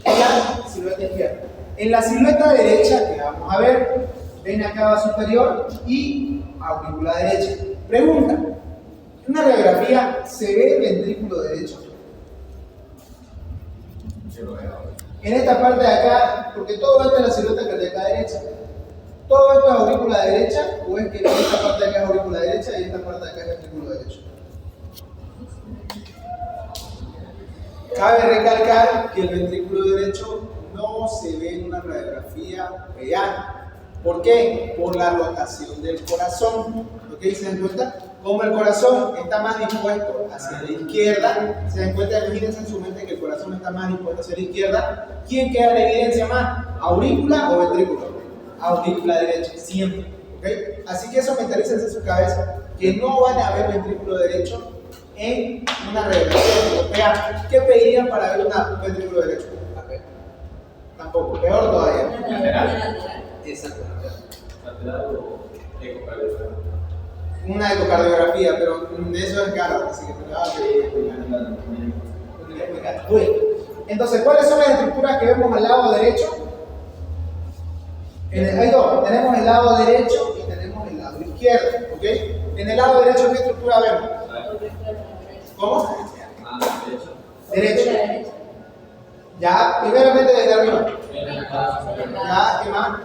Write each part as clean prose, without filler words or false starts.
en la silueta izquierda. En la silueta derecha, que vamos a ver, vena cava superior y aurícula derecha. Pregunta, ¿en una radiografía se ve el ventrículo derecho? En esta parte de acá, porque todo esto es la silueta cardíaca derecha. ¿Todo esto es aurícula derecha o es que esta parte de acá es aurícula derecha y esta parte de acá es ventrículo derecho? Cabe recalcar que el ventrículo derecho no se ve en una radiografía real. ¿Por qué? Por la rotación del corazón. ¿Ok? ¿Se dan cuenta? Como el corazón está más dispuesto hacia la izquierda, se dan cuenta, imagínense en su mente que el corazón está más dispuesto hacia la izquierda. ¿Quién queda en evidencia más? ¿Aurícula o ventrículo? Aurícula derecha, siempre. ¿Ok? Así que eso mentalícense en su cabeza, que no van a ver ventrículo derecho en una radiografía europea. ¿Qué pedirían para ver un ventrículo derecho? Tampoco, peor todavía. Lateral. Exacto. Lateral o ecocardiografía. Una ecocardiografía, pero eso es caro, así que te lo voy a explicar. Bueno, entonces, ¿cuáles son las estructuras que vemos al lado derecho? Hay dos, tenemos el lado derecho y tenemos el lado izquierdo, ¿ok? En el lado derecho, ¿qué estructura vemos? ¿Cómo? Derecho. Ya, primeramente desde arriba. Ya, ¿qué más?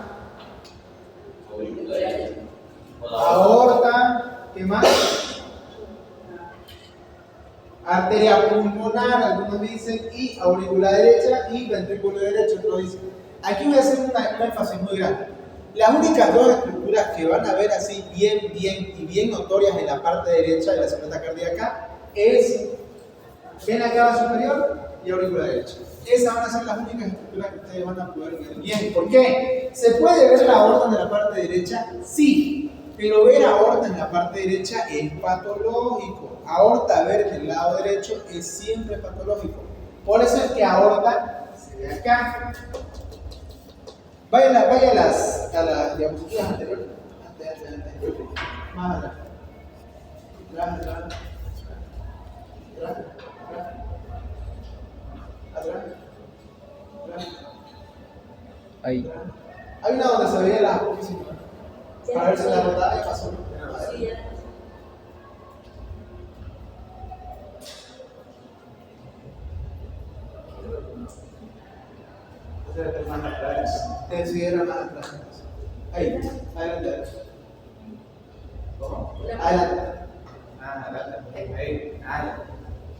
Aorta, ¿qué más? Arteria pulmonar, algunos dicen, y aurícula derecha y ventrículo derecho, otros dicen. Aquí voy a hacer un énfasis muy grande. Las únicas dos estructuras que van a ver así bien notorias en la parte derecha de la silueta cardíaca es vena cava superior y aurícula derecha. Esas van a ser las únicas estructuras que ustedes van a poder ver bien. ¿Por qué? ¿Se puede ver la aorta en la parte derecha? Sí, pero ver aorta en la parte derecha es patológico. Aorta ver del lado derecho es siempre patológico. Por eso es que aorta se ve acá. Vaya a las diapositivas anteriores. Más atrás. Atrás. Ahí. Hay una donde se veía la apófisis, para ver si la rotada ya pasó. Sí, ya. Más atrás. Era más atrás. Ahí, adelante. ¿Cómo? Adelante.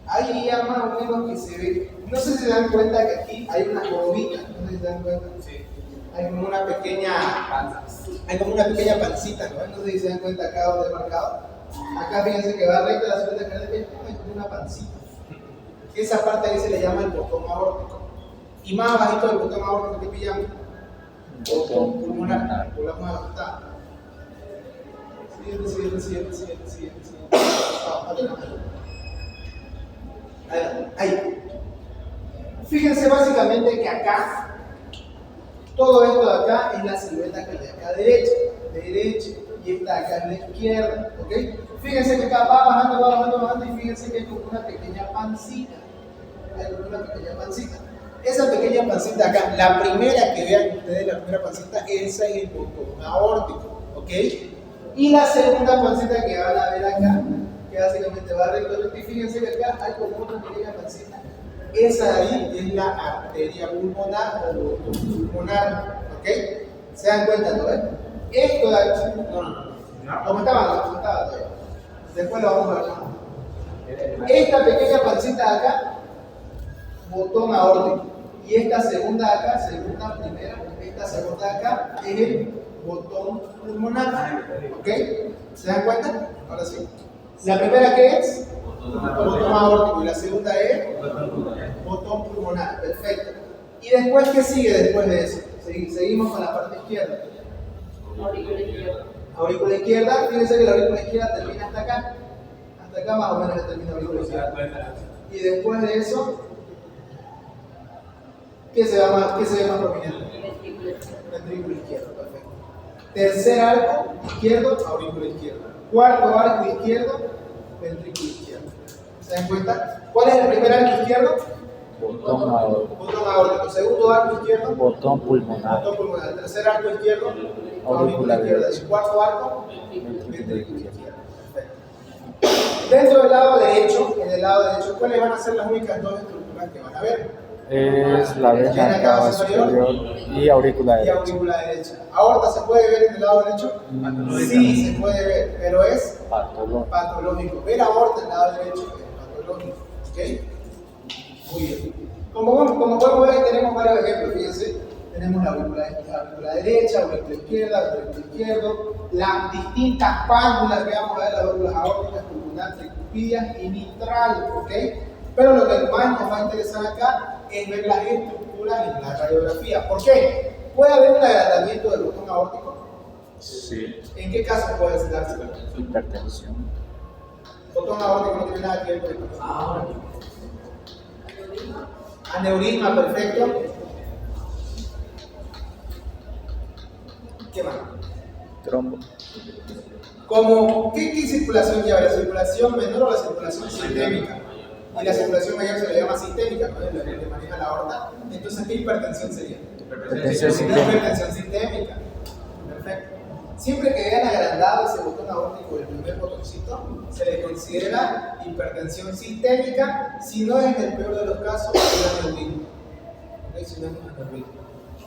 Ahí ya más o menos que se ve. No sé si se dan cuenta que aquí hay una bobita. No sé si se dan cuenta. Sí. Hay como una pequeña panza. Hay como una pequeña pancita, ¿no? No sé si se dan cuenta acá donde he marcado. Acá fíjense que va recta la silueta cardíaca, hay como una pancita. Esa parte ahí se le llama el botón aórtico. Y más abajito del botón aórtico, ¿qué pillamos? Botón pulmonar. Volvamos a la puntada. Siguiente. Ahí. Fíjense básicamente que acá, todo esto de acá es la silueta cardíaca derecha, y esta de acá es la izquierda, ¿ok? Fíjense que acá va bajando, y fíjense que hay como una pequeña pancita. Esa pequeña pancita acá, la primera que vean ustedes, la primera pancita, esa es el botón aórtico, ¿ok? Y la segunda pancita que van a ver acá, que básicamente va recto, y fíjense que acá hay como una pequeña pancita. Esa de ahí es la arteria pulmonar o botón pulmonar, ¿ok? ¿Se dan cuenta, no ven? Esto de aquí, no. Como estaba todavía. Después lo vamos a ver. Esta pequeña pancita de acá, botón aórtico. Y esta segunda de acá, esta segunda de acá es el botón pulmonar, ¿ok? ¿Se dan cuenta? Ahora sí. ¿La primera qué es? Botón aórtico. Y la segunda es botón pulmonar. Perfecto. ¿Y después qué sigue después de eso? Seguimos con la parte izquierda. Aurícula izquierda. Fíjense que la aurícula izquierda termina hasta acá. Hasta acá más o menos termina la aurícula izquierda. Y después de eso, ¿qué se ve más prominente? Ventrículo izquierdo. Perfecto. Tercer arco izquierdo, aurícula izquierda. Cuarto arco izquierdo, ventrículo izquierdo. ¿Se dan cuenta? ¿Cuál es el primer arco izquierdo? Botón aórtico. Botón aórtico. Segundo arco izquierdo. Botón pulmonar. Botón pulmonar. Tercer arco izquierdo. Aurícula izquierda. Y cuarto arco. Ventrículo izquierdo. Perfecto. Dentro del lado derecho, en el lado derecho, ¿cuáles van a ser las únicas dos estructuras que van a ver? Es la vena cava superior y aurícula Y derecha. aurícula derecha. ¿Aorta se puede ver en el lado derecho? Sí, se puede ver, pero es Patológico. patológico. Ver aorta en el lado derecho es patológico. ¿Ok? Muy bien. Como podemos ver, tenemos varios ejemplos. Fíjense, tenemos la aurícula derecha, aurícula izquierda, aurícula izquierdo, las distintas válvulas que vamos a ver, las válvulas aórticas, pulmonar, tricuspidia y mitral. ¿Ok? Pero lo que más nos va a interesar acá es ver las estructuras en la radiografía. ¿Por qué? ¿Puede haber un agrandamiento del botón aórtico? Sí. ¿En qué caso puede darse? Hipertensión. Botón aórtico no tiene nada que ver con el aneurisma, perfecto. ¿Qué más? Trombo. ¿Qué circulación lleva? ¿La circulación menor o la circulación sistémica? Y la circulación mayor se le llama sistémica, ¿no? La que maneja la aorta. Entonces, ¿qué hipertensión sería? Hipertensión sistémica. Hipertensión sistémica. Perfecto. Siempre que vean agrandado ese botón aórtico, el primer botoncito, se le considera hipertensión sistémica, si no es en el peor de los casos, es aneurisma. ¿Okay? Si no es un aneurisma.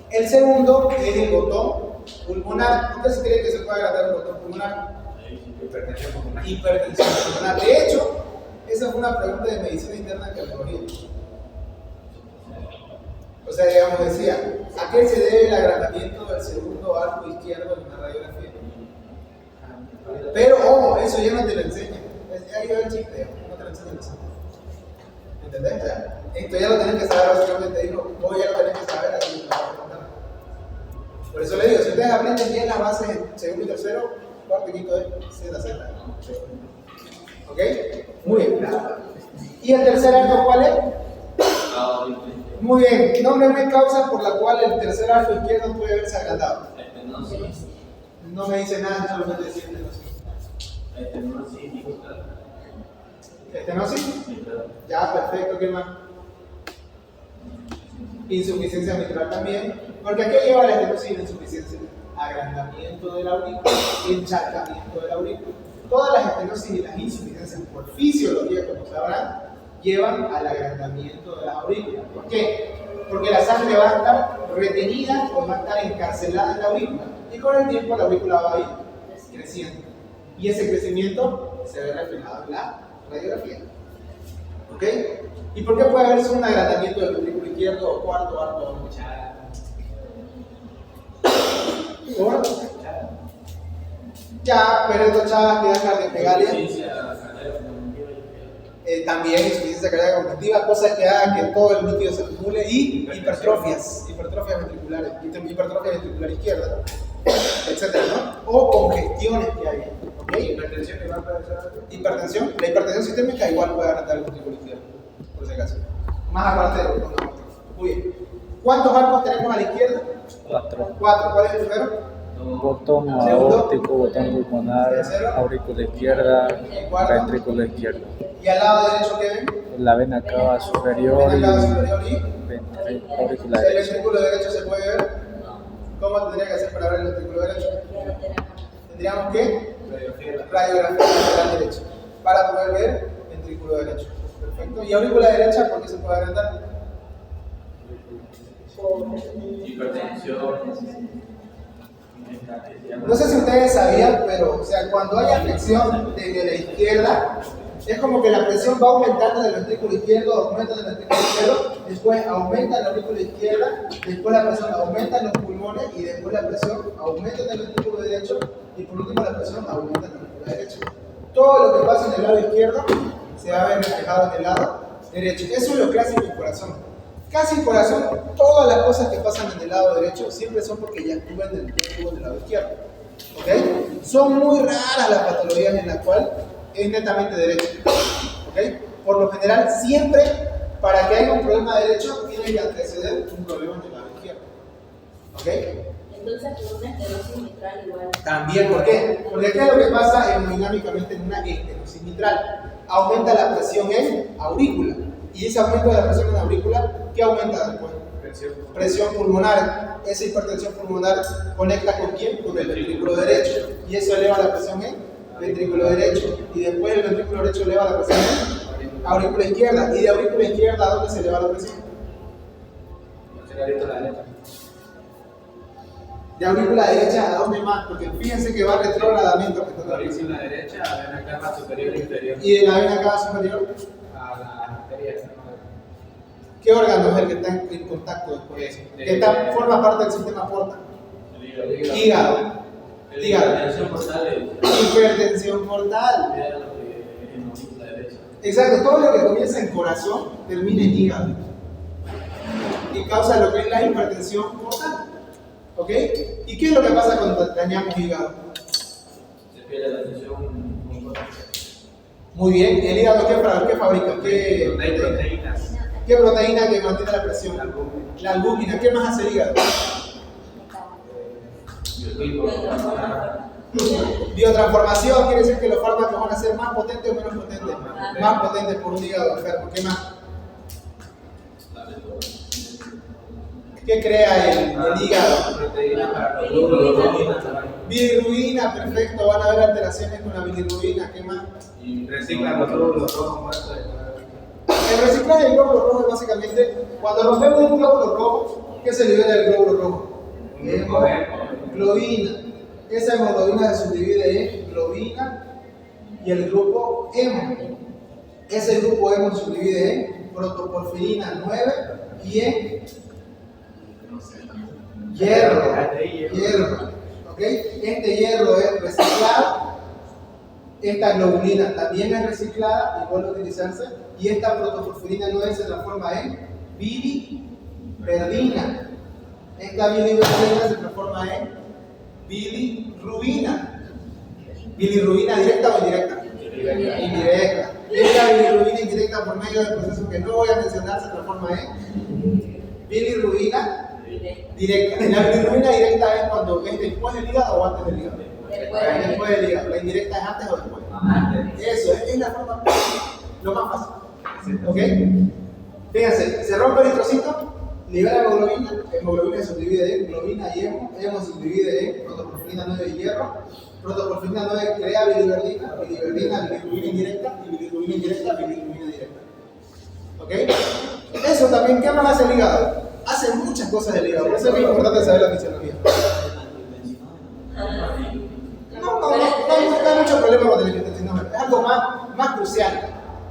El segundo es el botón pulmonar. ¿Ustedes creen que se puede agrandar el botón pulmonar? Hipertensión pulmonar. Hipertensión pulmonar. De hecho, esa fue una pregunta de medicina interna en cardiología. O sea, digamos, decía, ¿a qué se debe el agrandamiento del segundo arco izquierdo en una radiografía? Pero, ojo, eso ya no te lo enseña. Ahí va el chiste, no te lo enseña eso. ¿Entendés? Esto ya lo tenés que saber, básicamente digo, vos ya lo tenés que saber, así que lo vas a contar. Por eso le digo, si ustedes aprenden bien las bases en segundo y tercero, cuarto y quinto es Z. ¿Ok? Muy bien. ¿Y el tercer arco cuál es? Muy bien. Nómbreme causa por la cual el tercer arco izquierdo puede verse agrandado. No me dice nada, solamente decir estenosis. Ya, perfecto. ¿Qué más? Insuficiencia mitral también. Porque ¿a qué lleva la estenosis y la insuficiencia? Agrandamiento de la aurícula, encharcamiento de la aurícula. Todas las estenosis y las insuficiencias por fisiología, como sabrán, llevan al agrandamiento de las aurículas. ¿Por qué? Porque la sangre va a estar retenida o va a estar encarcelada en la aurícula. Y con el tiempo la aurícula va a ir creciendo. Y ese crecimiento se ve reflejado en la radiografía. ¿Ok? ¿Y por qué puede haberse un agrandamiento del ventrículo izquierdo o cuarto arco? ¿Por? Ya, pero esto chavas que da cardiomegalia. También insuficiencia cardíaca congestiva, cosas que hagan que todo el líquido se acumule y hipertrofias ventriculares, hipertrofia ventricular izquierda, etcétera, ¿no? O congestiones que hay. ¿Okay? Hipertensión, la hipertensión sistémica igual puede agrandar el ventrículo izquierdo, por si acaso. Más aparte de los botón aórtico. Muy bien. ¿Cuántos arcos tenemos a la izquierda? 4. 4. ¿Cuál es el primero? Botón aórtico, botón pulmonar, aurícula izquierda, ventrículo izquierdo. ¿Y al lado derecho qué ven? La vena cava superior Vena cava y superior y aurícula ¿el derecha. ventrículo derecho se puede ver? ¿Cómo tendría que hacer para ver el ventrículo derecho? Tendríamos que radiografía lateral derecha para poder ver ventrículo derecho. Perfecto. ¿Y aurícula derecha por qué se puede agrandar? Hipertensión. No sé si ustedes sabían, pero o sea, cuando hay afección desde la izquierda, es como que la presión va aumentando del ventrículo izquierdo, aumenta del ventrículo izquierdo, después aumenta la aurícula izquierda, después la presión aumenta en los pulmones y después la presión aumenta en el ventrículo derecho y por último la presión aumenta en el ventrículo derecho. Todo lo que pasa en el lado izquierdo se va a ver reflejado en el lado derecho. Eso es lo clásico del corazón. Casi en corazón, todas las cosas que pasan en el lado derecho siempre son porque ya actúan del lado izquierdo. ¿Ok? Son muy raras las patologías en las cuales es netamente derecho. ¿Ok? Por lo general, siempre para que haya un problema derecho tiene que anteceder un problema en el lado izquierdo. ¿Ok? Entonces, con una estenosis mitral igual. También, ¿por qué? Porque ¿qué es lo que pasa hemodinámicamente en una estenosis mitral? Aumenta la presión en aurícula. Y ese aumento de la presión en la aurícula, ¿qué aumenta después? Presión pulmonar. Esa hipertensión pulmonar conecta con quién? Con el ventrículo derecho. Y eso eleva la presión en ventrículo derecho. Y después el ventrículo derecho eleva la presión en aurícula izquierda. Y de aurícula izquierda, ¿a dónde se eleva la presión? De aurícula derecha, ¿a dónde más? Porque fíjense que va retrógradamente afectando la presión. La derecha, a la vena cava superior e inferior. Y de la vena cava superior, A la arteria. ¿qué órgano es el que está en contacto después de eso? Que forma parte del sistema porta. Hígado. Hipertensión portal. Hipertensión portal. Exacto, todo lo que comienza en corazón termina en hígado. Y causa lo que es la hipertensión portal. ¿Ok? ¿Y qué es lo que pasa cuando dañamos hígado? Se pierde la tensión. Muy bien, ¿el hígado qué fabrica? Hay proteínas. ¿Qué proteína que mantiene la presión? La albúmina. ¿Qué más hace el hígado? Biotransformación, quiere decir que los fármacos van a ser más potentes o menos potentes. Más potentes por un hígado enfermo. ¿Qué más? ¿Qué crea el hígado? Proteína para los glóbulos. Bilirrubina, perfecto. Van a haber alteraciones con la bilirrubina. ¿Qué más? Y reciclan los glóbulos rojos muertos. El reciclaje del glóbulo rojo es básicamente cuando rompemos un glóbulo rojo, ¿qué se libera del glóbulo rojo? Hemoglobina. Esa hemoglobina se subdivide en globina y el grupo hemo. Ese grupo hemo se subdivide en protoporfirina 9 y en hierro. ¿Ok? Este hierro es reciclado. Esta globulina también es reciclada y vuelve a utilizarse. Y esta protoporfirina 9 se transforma en biliverdina. Esta biliverdina se transforma en bilirrubina. ¿Bilirrubina directa o indirecta? Indirecta. Esta bilirrubina indirecta por medio del proceso que no voy a mencionar se transforma en bilirrubina directa. La bilirrubina directa es cuando es después del hígado o antes del hígado. Después del hígado. La indirecta es antes o después. Eso es la forma lo más fácil. ¿Ok? Fíjense, se rompe el eritrocito, libera hemoglobina se subdivide en globina y hemo se subdivide en protoporfirina 9 y hierro. Protoporfirina 9 crea biliverdina, bilirrubina indirecta y bilirrubina indirecta, bilirrubina directa. ¿Ok? Eso también, ¿qué más hace el hígado? Hace muchas cosas el hígado, por eso es muy importante saber la fisiología. No hay mucho problema con el intestino, es algo más crucial.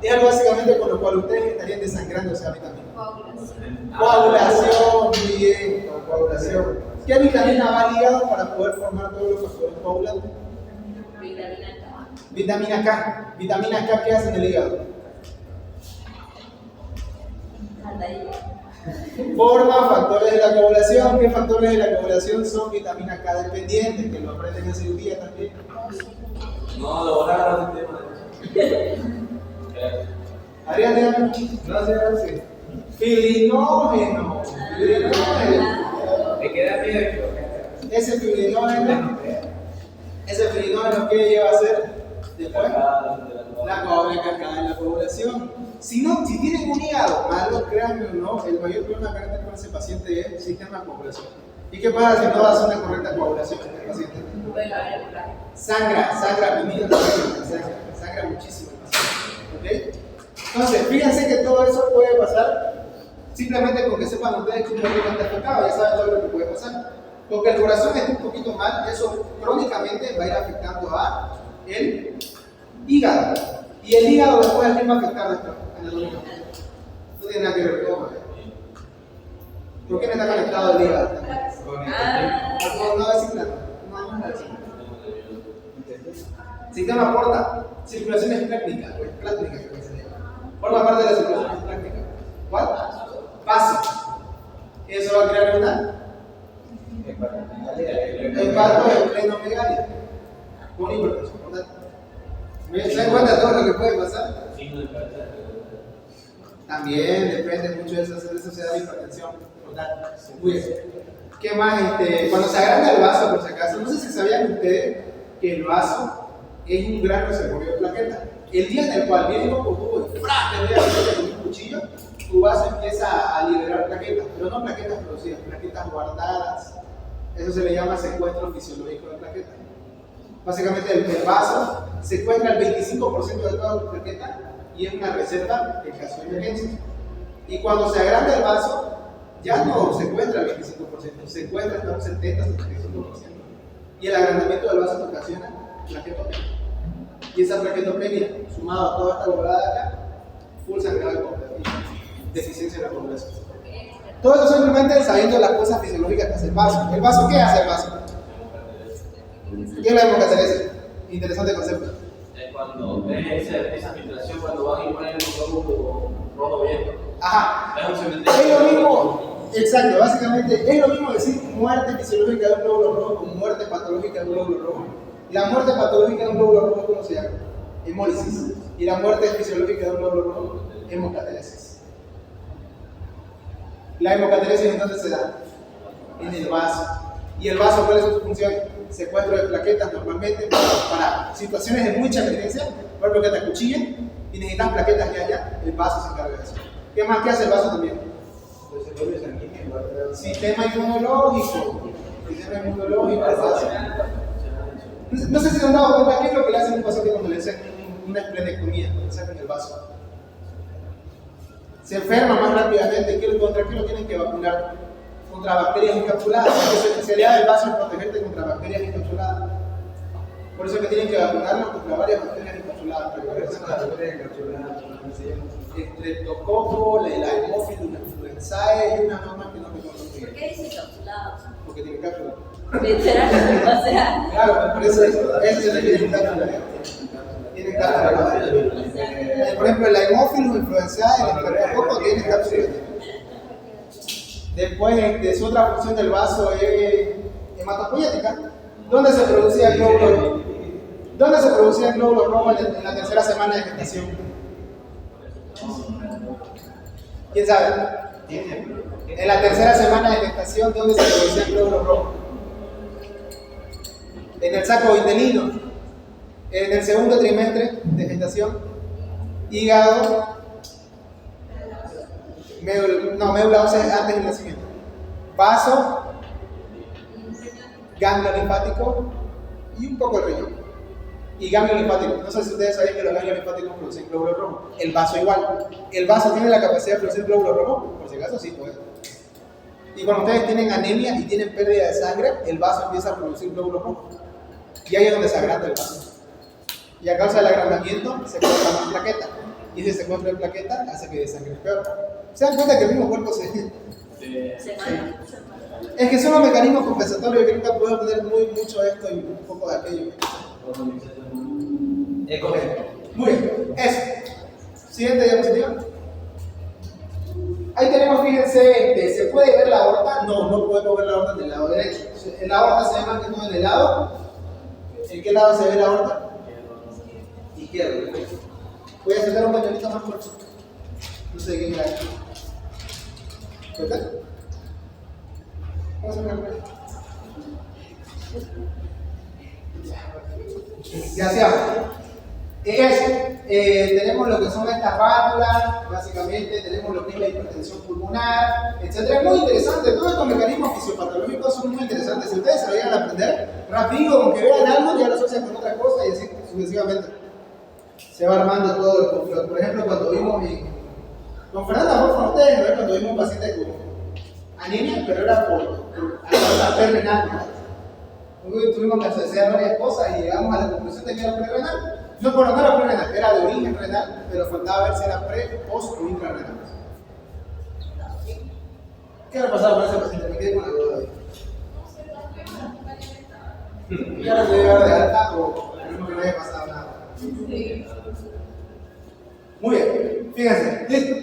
Es algo básicamente con lo cual ustedes estarían desangrándose ahorita mismo. Coagulación, bien, coagulación. ¿Qué vitamina va al hígado para poder formar todos los factores coagulantes? Vitamina K. Vitamina K, ¿qué hace en el hígado? Forma factores de la coagulación. ¿Qué factores de la coagulación son vitamina K dependientes? Que lo aprenden en cirugía también. No, lograron el tema. Adrián, dígame. Gracias. Filinógeno. Me queda miedo. Ese filinógeno, ¿qué lleva a hacer? Después, la cascada en la coagulación. Si tienen un hígado malo, créanme o no, el mayor problema que tener con ese paciente es el sistema de coagulación. ¿Y qué pasa si no hace una correcta coagulación en este paciente? Sangra muchísimo el paciente. ¿Ok? Entonces, fíjense que todo eso puede pasar simplemente con que sepan ustedes que un órgano está afectado, ya saben todo lo que puede pasar. Porque el corazón está un poquito mal, eso crónicamente va a ir afectando a el hígado. Y el hígado después a quién va a afectar después. No tiene nada que ver con eso. ¿Por qué no está conectado el hígado? No es simple. Sistema porta, circulación esplácnica, que se llama. Forma parte de la circulación esplácnica. ¿Cuál? Paso. Eso va a crear una hepatoesplenomegalia con hipertensión portal. ¿Se dan cuenta de todo lo que puede pasar? También depende mucho de esa sociedad de hipertensión portal. Muy bien. ¿Qué más? Cuando se agranda el vaso, por si acaso, no sé si sabían ustedes que el vaso es un gran reservorio de plaquetas. El día en el cual viene un poco y ¡fra! Te voy a hacer con un cuchillo, tu vaso empieza a liberar plaquetas, pero no plaquetas producidas, plaquetas guardadas. Eso se le llama secuestro fisiológico de plaquetas. Básicamente el vaso secuestra el 25% de todas las plaquetas y es una reserva en caso de emergencia. Y cuando se agranda el vaso, ya no secuestra el 25%, secuestra hasta un 70-75%. Y el agrandamiento del vaso ocasiona plaquetopenia. Y esa plaquetopenia, sumado a toda esta volada acá, full sangrado de coagulación, deficiencia de la coagulación. Todo eso simplemente sabiendo las cosas fisiológicas que hace el vaso. ¿El vaso qué hace el vaso? ¿Qué es la hemocateresis? Interesante concepto. Es cuando ves esa filtración, cuando van y ponen un glóbulo rojo viejo. Ajá. Es un cementerio. Es lo mismo, exacto, básicamente es lo mismo decir muerte fisiológica de un glóbulo rojo como muerte patológica de un glóbulo rojo. La muerte patológica de un glóbulo rojo, ¿cómo se llama? Hemólisis. Y la muerte fisiológica de un glóbulo rojo, hemocateresis. La hemocateresis entonces se da en el vaso. ¿Y el vaso cuál es su función? Secuestro de plaquetas normalmente para situaciones de mucha emergencia. Por ejemplo, que te acuchillen y necesitas plaquetas ya, el vaso se encarga de eso. ¿Qué más que hace el vaso también? Pues se vuelve sanguíneo. Sistema inmunológico. Sistema inmunológico, el vaso. No sé si se han dado cuenta qué es lo que le hacen a un paciente cuando le hacen una esplenectomía, cuando le sacan el vaso. Se enferma más rápidamente. ¿Contra qué lo tienen que vacunar? Contra bacterias encapsuladas. La especialidad del vaso es protegerte contra bacterias encapsuladas. Por eso es que tienen que vacunarlo contra varias bacterias encapsuladas. Streptococo, la Haemophilus influenzae y una norma que no me acuerdo. ¿Por qué dice encapsulados? Porque tiene cápsula. Literalmente, o sea. Claro, por eso se le tiene cápsula. Tiene cápsula. Por ejemplo, la Haemophilus influenzae, el Streptococo tiene cápsula. Después, su otra función del vaso es hematopoietica. ¿Dónde se producía el glóbulo rojo? ¿Dónde se producía el glóbulo rojo en la tercera semana de gestación? ¿Quién sabe? En la tercera semana de gestación, ¿dónde se producía el glóbulo rojo? En el saco vitelino. En el segundo trimestre de gestación, hígado, médula ósea antes del nacimiento. Vaso, ganglio linfático y un poco el riñón. Y ganglio linfático. No sé si ustedes sabían que los ganglios linfáticos producen glóbulo rojo. El vaso igual. ¿El vaso tiene la capacidad de producir glóbulo rojo? Por si acaso sí puede. Y cuando ustedes tienen anemia y tienen pérdida de sangre, el vaso empieza a producir glóbulo rojo. Y ahí es donde se agranda el vaso. Y a causa del agrandamiento se corta más plaqueta. Y ese secuestro de plaqueta hace que desangre peor. ¿Se dan cuenta que el mismo cuerpo se Semana. Es que son los mecanismos compensatorios que nunca podemos tener mucho de esto y un poco de aquello. Correcto. Muy bien, eso. Siguiente diapositiva. Ahí tenemos, fíjense, ¿se puede ver la aorta? No, no podemos ver la aorta del lado derecho. La aorta se ve más que todo en el lado. ¿En qué lado se ve la aorta? Izquierdo. Voy a sacar un pañuelito más corto. No sé de qué mirar. ¿Verdad? Vamos a ver. Gracias. Tenemos lo que son estas válvulas, básicamente tenemos lo que es la hipertensión pulmonar, etc. Es muy interesante, todos estos mecanismos fisiopatológicos son muy interesantes. Si ustedes se lo llegan a aprender, rápido, con que vean algo, ya lo asocian con otra cosa y así sucesivamente. Se va armando todo el conflicto. Por ejemplo, cuando vimos con Fernanda, por favor, ustedes, ¿no? Cuando vimos un paciente con anemia, pero era por renal. Tuvimos que asociar varias cosas y llegamos a la conclusión de que era prerrenal. No, pero no era prerrenal, era de origen renal, pero faltaba ver si era pre, post o intrarrenal. ¿Qué le ha pasado con ese paciente? Me quedé con la duda ahí. Ya no se debe dar de alta o no que no haya pasado nada. Muy bien, fíjense, listo.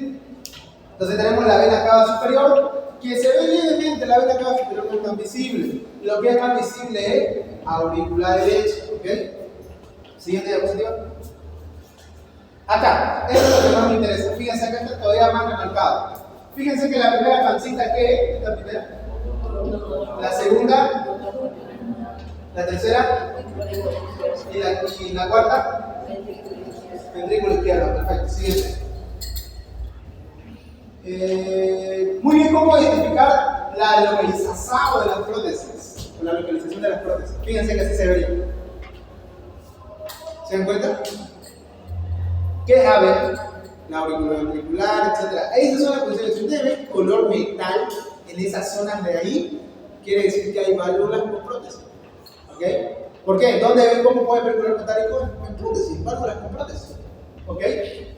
Entonces tenemos la vena cava superior, que se ve levemente, la vena cava superior no es tan visible. Lo que es más visible es auricular derecha, ¿ok? Siguiente diapositiva. Acá, esto es lo que más me interesa. Fíjense, acá está todavía más remarcado. Fíjense que la primera pancita, ¿qué es? ¿La primera? La segunda, la tercera y la cuarta, Ventrículo izquierdo, perfecto. Siguiente. Muy bien, ¿cómo identificar la localización de las prótesis? O la localización de las prótesis. Fíjense que así se vería. ¿Se dan cuenta? ¿Qué es AVE? La auriculoventricular, etc. Esas son las posiciones. Si ustedes ven color metal en esas zonas de ahí, quiere decir que hay válvulas con prótesis. ¿Ok? ¿Por qué? ¿Dónde ven cómo puede ver color metálico? En prótesis, válvulas con prótesis. ¿Ok?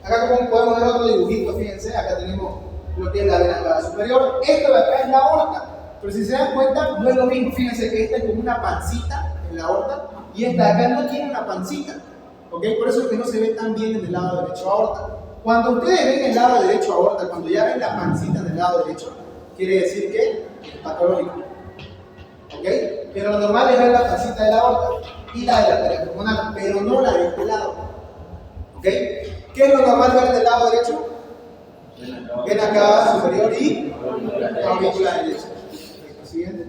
Acá como podemos ver otro dibujito, fíjense, acá tenemos lo que es la vena cava superior. Esto de acá es la aorta. Pero si se dan cuenta, no es lo mismo. Fíjense que esta es como una pancita en la aorta y esta de acá no tiene una pancita. ¿Ok? Por eso es que no se ve tan bien en el lado derecho aorta. Cuando ustedes ven el lado derecho aorta, cuando ya ven la pancita en el lado derecho, quiere decir que es patológico. ¿Ok? Pero lo normal es ver la pancita de la aorta y la de la arteria pulmonar, pero no la de este lado. ¿Ok? ¿Qué es lo normal ver del lado derecho? Vena cava superior y aurícula derecha. Siguiente.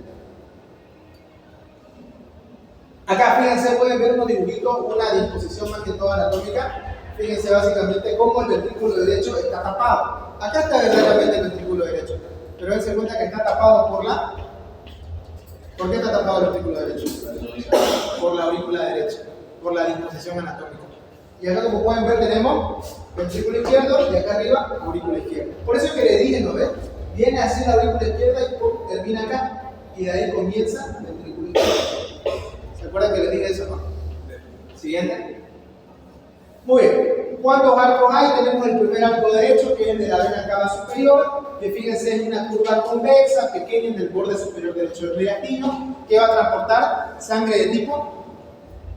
Acá, fíjense, pueden ver unos dibujitos, una disposición más que todo anatómica. Fíjense básicamente cómo el ventrículo derecho está tapado. Acá está verdaderamente el ventrículo derecho, pero dense cuenta que está tapado por la... ¿Por qué está tapado el ventrículo derecho? Por la aurícula derecha, por la disposición anatómica. Y acá, como pueden ver, tenemos ventrículo izquierdo y acá arriba aurícula izquierda. Por eso es que le dije, ¿no ves? Viene así la aurícula izquierda y ¡pum! Termina acá. Y de ahí comienza el ventrículo izquierdo. ¿Se acuerdan que les dije eso, no? Siguiente. Muy bien. ¿Cuántos arcos hay? Tenemos el primer arco derecho, que es el de la vena cava superior, que fíjense es una curva convexa, pequeña en el borde superior derecho del mediastino, que va a transportar sangre de tipo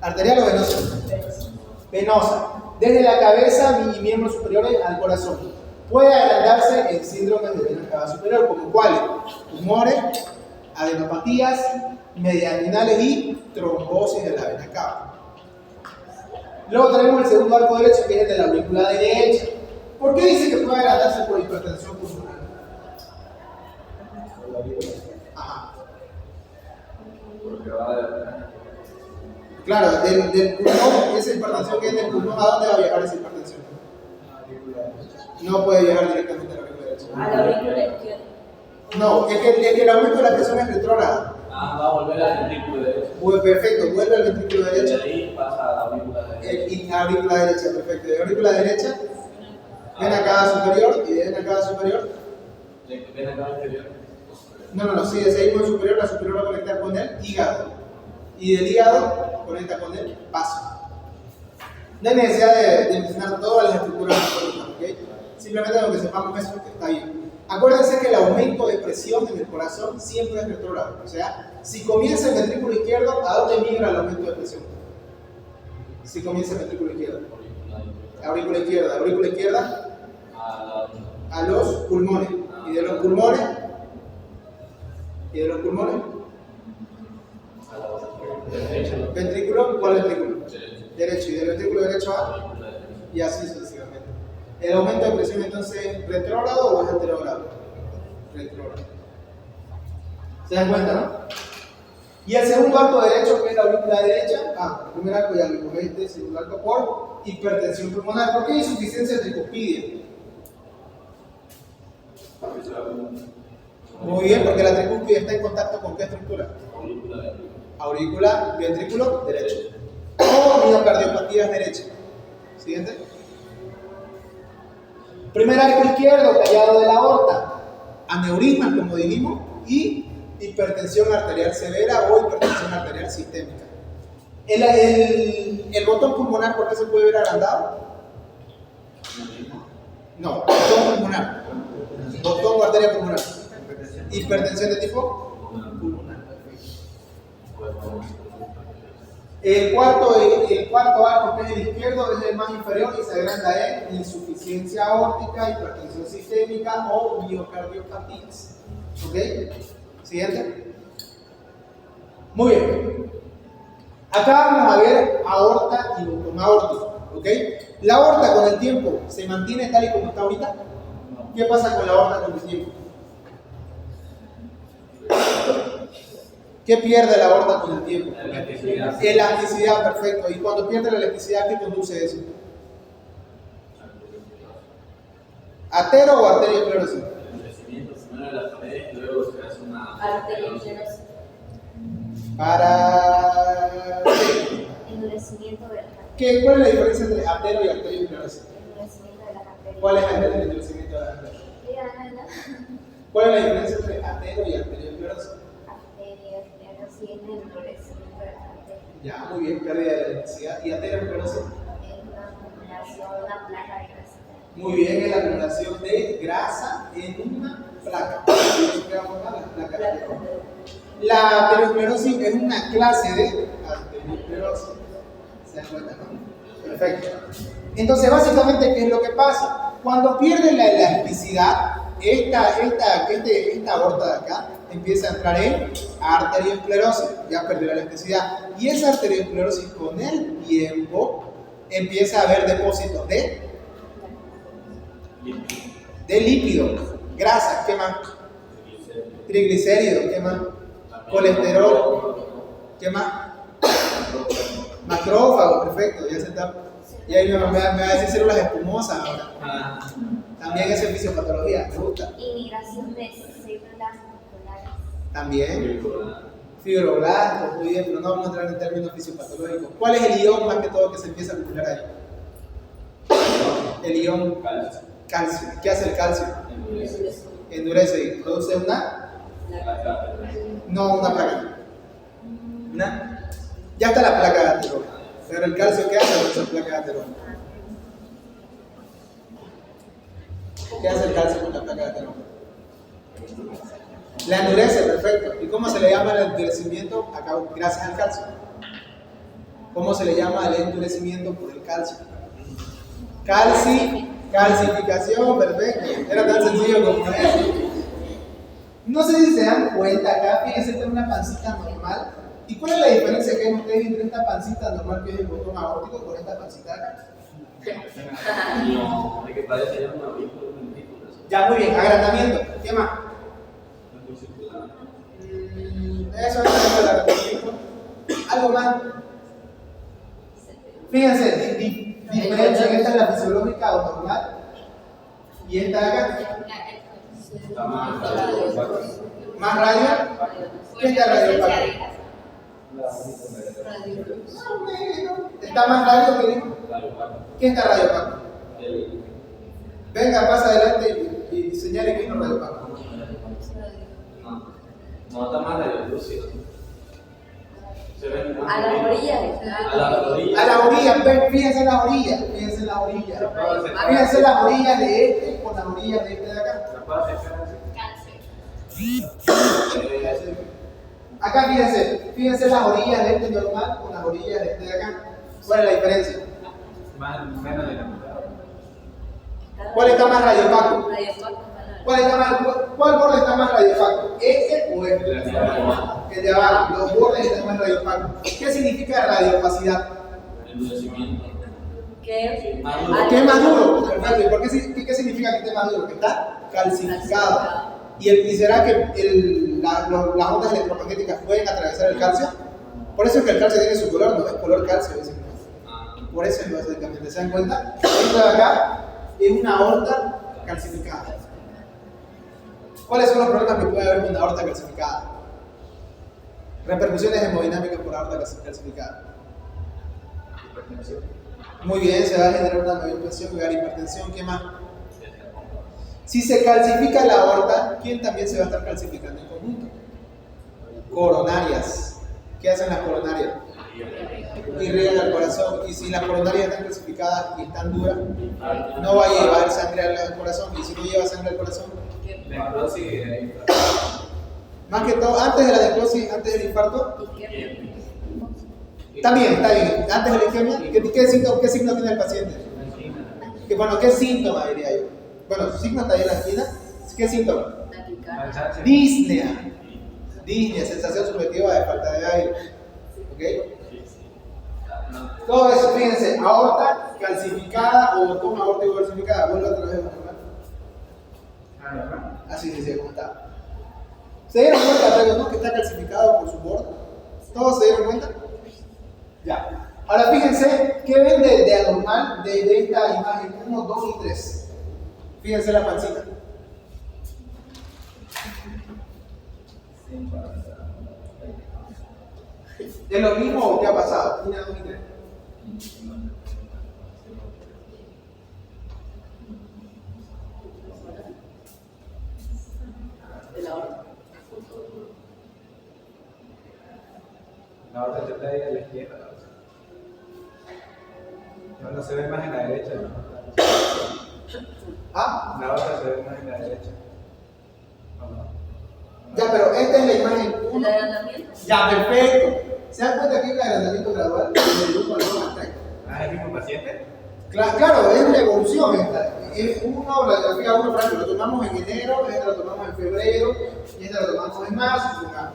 arterial o venosa. Venosa. Desde la cabeza y miembros superiores al corazón. Puede agrandarse en síndromes de vena cava superior, como cuáles: tumores, adenopatías, mediastinales y trombosis de la vena cava. Luego tenemos el segundo arco derecho, que es el de la aurícula derecha. ¿Por qué dice que puede agrandarse por hipertensión pulmonar? Ajá. Porque va de... Claro, del pulmón, esa hipertensión que es del pulmón, ¿a dónde va a viajar esa hipertensión? No puede viajar directamente a la aurícula derecha. A la aurícula izquierda. No, es que el aumento de la presión es retrógrada. va a volver al ventrículo derecho. Perfecto, vuelve al ventrículo De derecho. ahí pasa a la aurícula derecha. Y la aurícula derecha, perfecto. De aurícula derecha, vena cava superior, y de vena cava superior. Ven acá inferior. No, sí, de seguimos superior, la superior va a conectar con el hígado. Y del hígado conecta con el vaso. No hay necesidad de mencionar todas las estructuras anatómicas, ¿ok? Simplemente lo que sepamos eso está bien. Acuérdense que el aumento de presión en el corazón siempre es retrógrado. O sea, si comienza el ventrículo izquierdo, ¿a dónde migra el aumento de presión? Si comienza el ventrículo izquierdo. Aurícula izquierda. Aurícula izquierda a los pulmones. Y de los pulmones. Ventrículo, ¿cuál ventrículo? Derecho. Y del ventrículo derecho a. Y así sucesivamente. ¿El aumento de presión entonces es retrógrado o es anterógrado? Retrógrado. ¿Se dan cuenta, no? Y el segundo arco derecho, que es la aurícula derecha, el primer arco ya lo vimos, el segundo arco por hipertensión pulmonar. ¿Por qué hay insuficiencia tricuspidia? Muy bien, porque la tricuspide está en contacto con ¿qué estructura? Aurícula, ventrículo derecho. O miocardiopatías derecha. Siguiente. Primer arco izquierdo, tallado de la aorta. Aneurismas, como dijimos, y hipertensión arterial severa o hipertensión arterial sistémica. El botón pulmonar, ¿por qué se puede ver agrandado? No, botón pulmonar. Botón o arteria pulmonar. Hipertensión de tipo pulmonar. El cuarto arco, que es el izquierdo, es el más inferior y se agranda en insuficiencia aórtica, hipertensión sistémica o miocardiopatías. ¿Ok? Siguiente. Muy bien. Acá vamos a ver aorta y botón aórtico. ¿Ok? La aorta con el tiempo se mantiene tal y como está ahorita. ¿Qué pasa con la aorta con el tiempo? ¿Qué pierde la aorta con el tiempo? Elasticidad. Elasticidad, perfecto. Y cuando pierde la elasticidad, ¿qué conduce eso? ¿Atero o arteriosclerosis? El crecimiento primero de la pared y luego se hace una Arteriosclerosis. Para... Endurecimiento de las ¿Cuál es la diferencia entre atero y arteriosclerosis? endurecimiento de las arterias. ¿Cuál es el endurecimiento de las arterias? ¿Cuál es la diferencia entre atero y arteriosclerosis? Arteriosclerosis es el endurecimiento de las arterias. Ya, muy bien, pérdida de electricidad. ¿Y aterosclerosis? Es una acumulación, una placa de grasa. Muy bien, es la acumulación de grasa en una placa. Eso queda muy mal, la placa de aterosclerosis. La aterosclerosis es una clase de arteriosclerosis. ¿Se dan cuenta, no? Perfecto. Entonces, básicamente, ¿qué es lo que pasa? Cuando pierde la elasticidad, esta aorta de acá empieza a entrar en arteriosclerosis, ya perdió la elasticidad. Y esa arteriosclerosis con el tiempo empieza a haber depósitos de lípidos, grasas, ¿qué más? Triglicéridos, ¿qué más? Colesterol, ¿qué más? Macrófago, perfecto, ya se está. Y ahí me va a decir células espumosas ahora. También es fisiopatología, me gusta. Inmigración de células musculares. También. Fibroblastos, muy bien, pero no vamos a entrar en términos fisiopatológicos. ¿Cuál es el ion más que todo que se empieza a acumular ahí? El ion calcio. ¿Qué hace el calcio? Endurece y produce una. No, una placa. ¿Una? Ya está la placa de ateroma. Pero el calcio, ¿qué hace con esa placa de ateroma? ¿Qué hace el calcio con la placa de ateroma? La endurece, perfecto. ¿Y cómo se le llama el endurecimiento? Acá, gracias al calcio. ¿Cómo se le llama el endurecimiento por el calcio? Calcificación, perfecto. Era tan sencillo como eso. No sé si se dan cuenta acá, fíjense, esta es una pancita normal. ¿Y cuál es la diferencia que hay ustedes entre esta pancita normal que es el botón aórtico con esta pancita acá? No, hay que parece ya una ventrícula. Ya, muy bien, agrandamiento. ¿Qué más? Eso es el agrandamiento. ¿Algo más? Fíjense, diferencia, esta es la fisiológica o normal. Y esta de acá. ¿Más radio? ¿Qué es la radio? ¿Está más radio que dijo? ¿Qué está radio, Paco? Venga, pasa adelante y señale que no radio, Paco. No, está más radiolúcido. Se ven más. A las orillas. A la orilla. A la orilla, fíjense en la orilla. Fíjense en la orilla. Fíjense en las orillas de este con las orillas de este de acá. Acá fíjense las orillas de este normal con las orillas de este de acá. ¿Cuál es la diferencia? Menos de la mitad. ¿Cuál está más radiofacto? ¿Cuál borde está más radiofacto? ¿Este o este? El de abajo. Los bordes están más radiofactos. ¿Qué significa radiopacidad? Endurecimiento. ¿Qué? Que es más duro. Perfecto. ¿Y por qué significa que esté más duro? Que está calcificado. ¿Y será que las ondas electromagnéticas pueden atravesar el calcio? Por eso es que el calcio tiene su color, no es color calcio. Por eso es básicamente. ¿Se dan cuenta? Esto de acá es una aorta calcificada. ¿Cuáles son los problemas que puede haber con una aorta calcificada? Repercusiones hemodinámicas por aorta calcificada. Muy bien, se va a generar una mayor presión, llegar a hipertensión. ¿Qué más? Si se calcifica la aorta, ¿quién también se va a estar calcificando en conjunto? Coronarias. ¿Qué hacen las coronarias? Irrigan al corazón. Y si las coronarias están calcificadas y están duras, no va a llevar sangre al corazón. Y si no lleva sangre al corazón, más que todo, antes de la necrosis, antes del infarto, también, está bien. Antes de la isquemia, ¿qué signo tiene el paciente? ¿Qué síntoma diría yo? Bueno, su signo está ahí en la esquina. ¿Qué síntoma? Disnea. Disnea, sensación subjetiva de falta de aire. ¿Ok? Todo eso, fíjense, aorta calcificada o botón aórtico calcificada. Vuelve otra vez, ¿verdad? Así dice, ¿cómo está? ¿Se dieron cuenta, no? Que está calcificado por su borde. ¿Todos se dieron cuenta? Ya. Ahora fíjense, ¿qué ven de anormal de esta imagen 1, 2 y 3? Fíjense la pancita. ¿Es lo mismo o qué ha pasado? 1, 2 y 3. De la hora. La otra está ahí a la izquierda. No se ve más en la derecha, ¿no? ¿Ah? La otra se ve más en la derecha. Ya, pero esta es la imagen ¿El 1. agrandamiento? Ya, perfecto. ¿Se dan cuenta que hay un agrandamiento gradual del grupo al 1 al 3? ¿Es el mismo paciente? Claro, es una evolución esta. Es una radiografía 1, por ejemplo, lo tomamos en enero, esta lo tomamos en febrero, y esta lo tomamos en marzo, supongamos.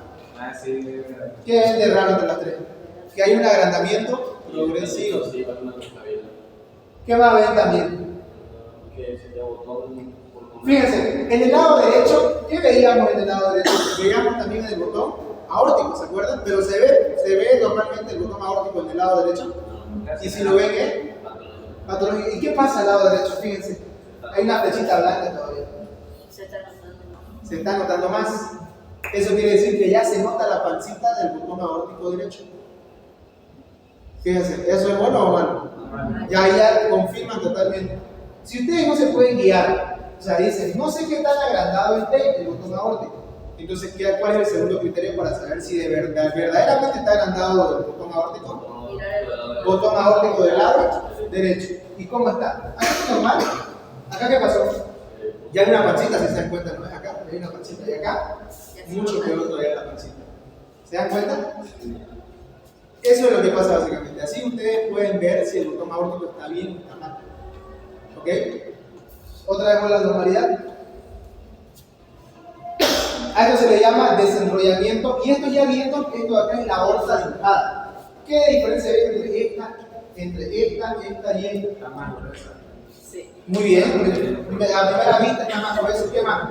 Sí. ¿Qué es de raro entre las tres? Que hay un agrandamiento progresivo. Sí, va a una cosa bien. ¿Qué va a haber también? Que se te botó por Fíjense, en el lado derecho, ¿qué veíamos en el lado derecho? Veíamos también en el botón aórtico, ¿se acuerdan? Pero se ve normalmente el botón aórtico en el lado derecho. Y si lo ven, ¿qué? Patología. ¿Y qué pasa al lado derecho? Fíjense, hay una flechita blanca todavía. Se está notando más. Se está notando más. Eso quiere decir que ya se nota la pancita del botón aórtico derecho. Fíjense, ¿eso es bueno o malo? Ya confirman totalmente. Si ustedes no se pueden guiar, o sea, dicen, no sé qué tan agrandado esté el botón aórtico. Entonces, ¿cuál es el segundo criterio para saber si de verdad, verdaderamente está agrandado el botón aórtico? Botón aórtico del lado derecho. ¿Y cómo está? Acá está normal. ¿Acá qué pasó? Ya hay una pancita, si se dan cuenta, no es acá, hay una pancita y acá. Mucho peor todavía la pancita. ¿Se dan cuenta? Eso es lo que pasa básicamente. Así ustedes pueden ver si el botón aórtico está bien o está mal. ¿Ok? Otra vez con la normalidad. A esto se le llama desenrollamiento. Y esto ya viendo, esto de acá es la aorta dibujada. ¿Qué diferencia hay entre esta y esta? La más gruesa. Sí. Muy bien. A primera vista está más grueso. ¿Qué más?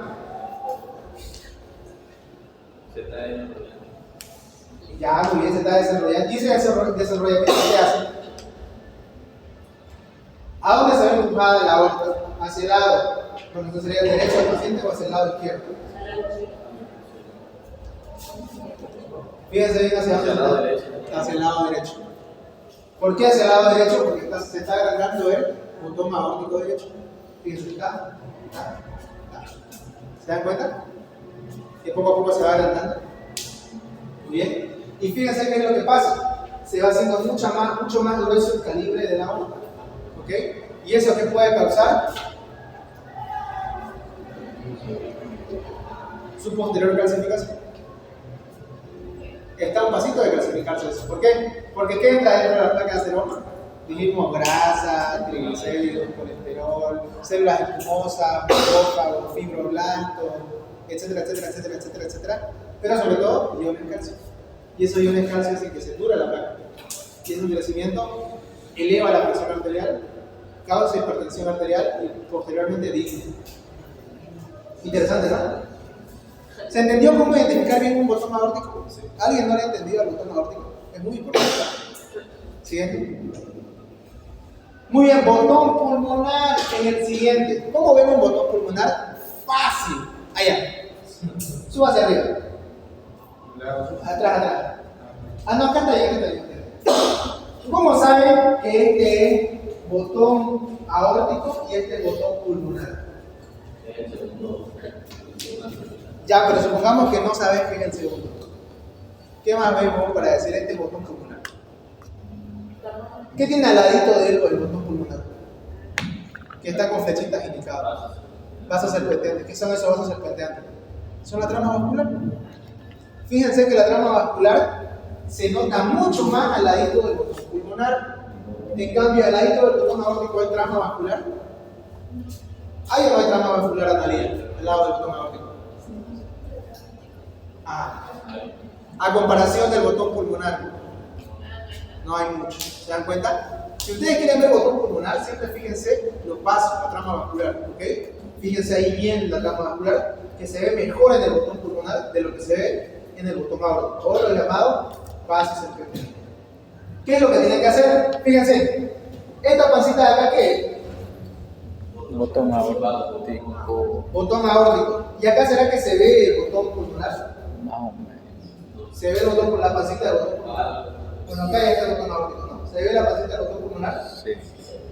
Se está en Ya, muy bien, se está desarrollando. ¿Y ese desarrollamiento qué hace? ¿A dónde se ve empujada la aorta? ¿Hacia el lado? Bueno, entonces sería el derecho del paciente o hacia el lado izquierdo. Fíjense bien hacia dónde está. Hacia el lado derecho. ¿Por qué hacia el lado derecho? Porque se está agrandando el botón aórtico derecho. Fíjense, está. ¿Se dan cuenta? Que poco a poco se va agrandando. Muy bien. Y fíjense qué es lo que pasa. Se va haciendo mucho más grueso el calibre de la aorta. ¿Ok? ¿Y eso qué puede causar? Su posterior calcificación. Está un pasito de calcificarse eso. ¿Por qué? Porque ¿qué entra dentro de la placa de aceroma? Dijimos grasa, triglicéridos, colesterol, células espumosas, macrófagos, fibroblastos, etcétera, etcétera, etcétera, etcétera, etcétera. Pero sobre todo, iones de calcio. Y esos iones de calcio hacen que se dura la placa. Y ese endurecimiento eleva la presión arterial, causa hipertensión arterial y posteriormente dice. Interesante, ¿no? ¿Se entendió cómo identificar bien un botón aórtico? ¿Alguien no le ha entendido el botón aórtico? Es muy importante. Siguiente. Muy bien, botón pulmonar en el siguiente. ¿Cómo vemos un botón pulmonar? Fácil. Allá. Suba hacia arriba. Atrás. No, acá está bien. ¿Cómo saben que este es botón aórtico y este es botón pulmonar? Ya, pero supongamos que no sabes qué es el segundo. ¿Qué más vemos para decir este es botón pulmonar? ¿Qué tiene al ladito de él el botón pulmonar? Que está con flechitas indicadas. Vasos serpenteantes. ¿Qué son esos vasos serpenteantes? ¿Son la trama vascular? Fíjense que la trama vascular se nota mucho más al ladito del botón pulmonar. En cambio, al ladito del botón aórtico hay trama vascular. ¿Hay o no hay trama vascular, Analia? Al lado del botón aórtico. A comparación del botón pulmonar, no hay mucho. ¿Se dan cuenta? Si ustedes quieren ver el botón pulmonar, siempre fíjense los pasos, la trama vascular. ¿Ok? Fíjense ahí bien la trama vascular, que se ve mejor en el botón pulmonar de lo que se ve en el botón aórtico. O lo llamado pasos serpenteantes. ¿Qué es lo que tienen que hacer? Fíjense, esta pancita de acá, ¿qué es? Botón aórtico, Botón aórtico. ¿Y acá será que se ve el botón pulmonar? más o menos. ¿Se ve el botón con la pancita del botón pulmonar? Bueno, acá ya está el botón aórtico, ¿no? ¿Se ve la pancita del botón pulmonar? Sí,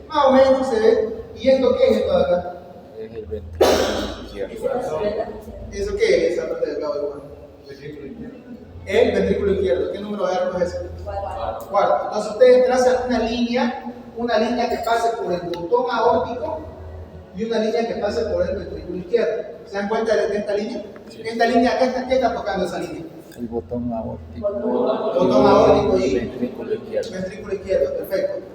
Más o menos se ve. ¿Y esto qué es esto de acá? es el ventrículo izquierdo. ¿Eso qué es esa parte de acá? El ventrículo izquierdo. ¿Qué número de arco es ese? Cuarto. Entonces ustedes trazan una línea que pase por el botón aórtico y una línea que pase por el ventrículo izquierdo. ¿Se dan cuenta de esta línea? Esta línea, ¿qué está tocando esa línea? El botón aórtico. Botón aórtico y Ventrículo izquierdo. ventrículo izquierdo, perfecto.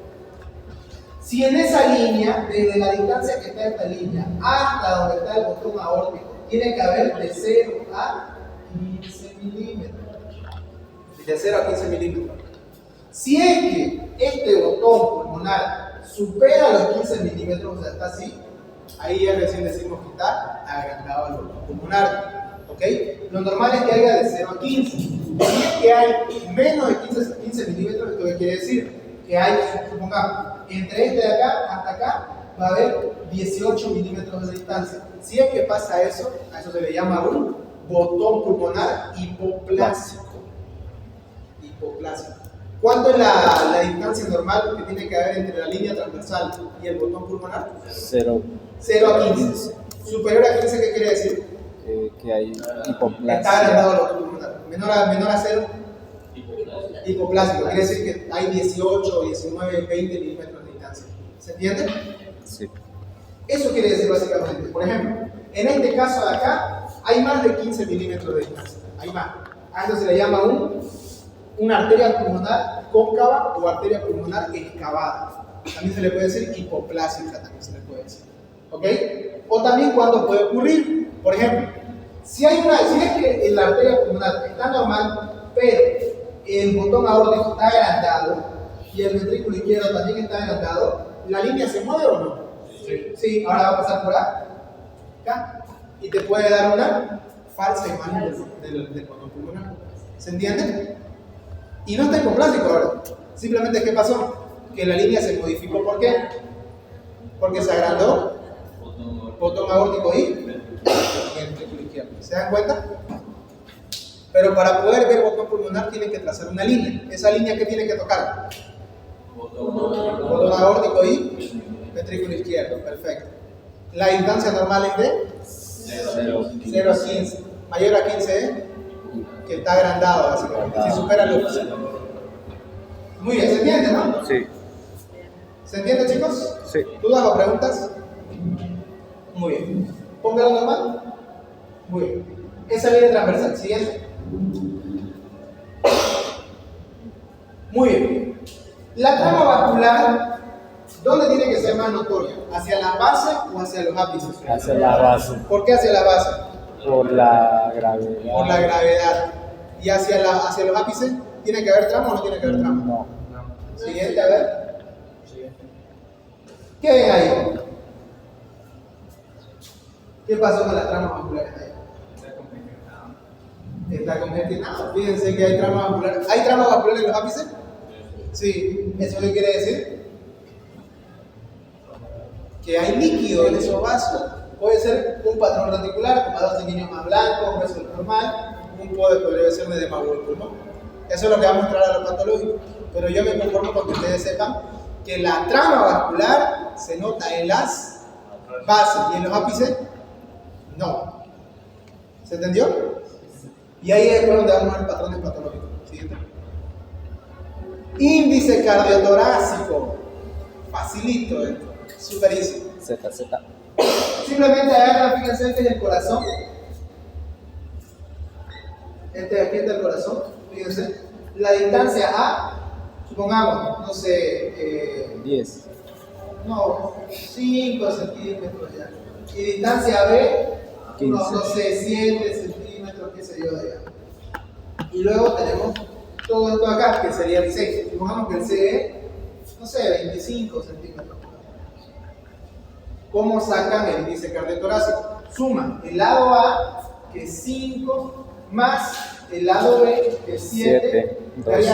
Si en esa línea, desde la distancia que está esta línea hasta donde está el botón aórtico, tiene que haber de 0 a 15 milímetros. De 0 a 15 milímetros. Si es que este botón pulmonar supera los 15 milímetros, o sea, está así, ahí ya recién decimos que está agrandado el botón pulmonar. ¿Ok? Lo normal es que haya de 0 a 15. Si es que hay menos de 15 milímetros, ¿esto qué quiere decir? Que hay, supongamos, entre este de acá hasta acá va a haber 18 milímetros de distancia. Si es que pasa eso, a eso se le llama un botón pulmonar hipoplásico. Hipoplásico. ¿Cuánto es la distancia normal que tiene que haber entre la línea transversal y el botón pulmonar? 0, 0 a 15. Superior a 15, ¿qué quiere decir? que hay Está hipoplasia. agrandado el botón pulmonar. Menor a 0, hipoplásico. Quiere decir que hay 18, 19, 20 milímetros de distancia. ¿Se entiende? Sí. Eso quiere decir básicamente. Por ejemplo, en este caso de acá, hay más de 15 milímetros de distancia. Hay más. A eso se le llama una arteria pulmonar cóncava o arteria pulmonar excavada. También se le puede decir hipoplásica, también se le puede decir. ¿Ok? O también cuando puede ocurrir. Por ejemplo, si es que la arteria pulmonar está normal, pero el botón aórtico está agrandado y el ventrículo izquierdo también está agrandado, ¿la línea se mueve o no? Sí. Sí, ahora va a pasar por acá y te puede dar una falsa imagen del botón pulmonar. ¿Se entiende? Y no está hipoplásico ahora. Simplemente, ¿qué pasó? Que la línea se modificó. ¿Por qué? Porque se agrandó botón aórtico y ventrículo izquierdo. ¿Se dan cuenta? Pero para poder ver botón pulmonar tienen que trazar una línea. ¿Esa línea qué tiene que tocar? Botón aórtico y ventrículo izquierdo. Perfecto. La distancia normal es de 0 a 15. Mayor a 15 es que está agrandado, básicamente. Si supera los 15. Muy bien, ¿se entiende, no? Sí. ¿Se entiende, chicos? Sí. ¿Dudas o preguntas? Muy bien. Póngalo normal. Muy bien. Esa línea transversal. Siguiente. Muy bien. La trama vascular, ¿dónde tiene que ser más notoria? ¿Hacia la base o hacia los ápices? Hacia la base. ¿Por qué hacia la base? Por la gravedad. Por la gravedad. ¿Y hacia los ápices? ¿Tiene que haber trama o no tiene que haber trama? No. Siguiente, a ver. ¿Qué ven ahí? ¿Qué pasó con las tramas vasculares ahí? Está congestionado. Fíjense que hay tramas vasculares. ¿Hay tramas vasculares en los ápices? Sí. ¿Eso qué quiere decir? Que hay líquido en esos vasos. Puede ser un patrón reticular, con vasos sanguíneos más blancos, un vaso normal, un poder podría ser de demagolco, ¿no? Eso es lo que va a mostrar a lo patológico. Pero yo me conformo con que ustedes sepan que la trama vascular se nota en las bases y en los ápices no. ¿Se entendió? Y ahí es donde vamos a ver patrones patológicos. Siguiente. Índice cardiotorácico. Facilito esto. Super easy. ZZ. Simplemente agarra, fíjense, este es el corazón. Este de aquí está el corazón. Fíjense. La distancia A, supongamos, no sé, 10. no, 5 centímetros ya. Y distancia B, 15. no sé, 7 centímetros, qué sé yo, de allá. Y luego tenemos todo esto acá, que sería el C. Supongamos que el C es, no sé, 25 centímetros. ¿Cómo sacan el índice cardiotorácico? Suman el lado A, que es 5, más el lado B, que es 7. 7,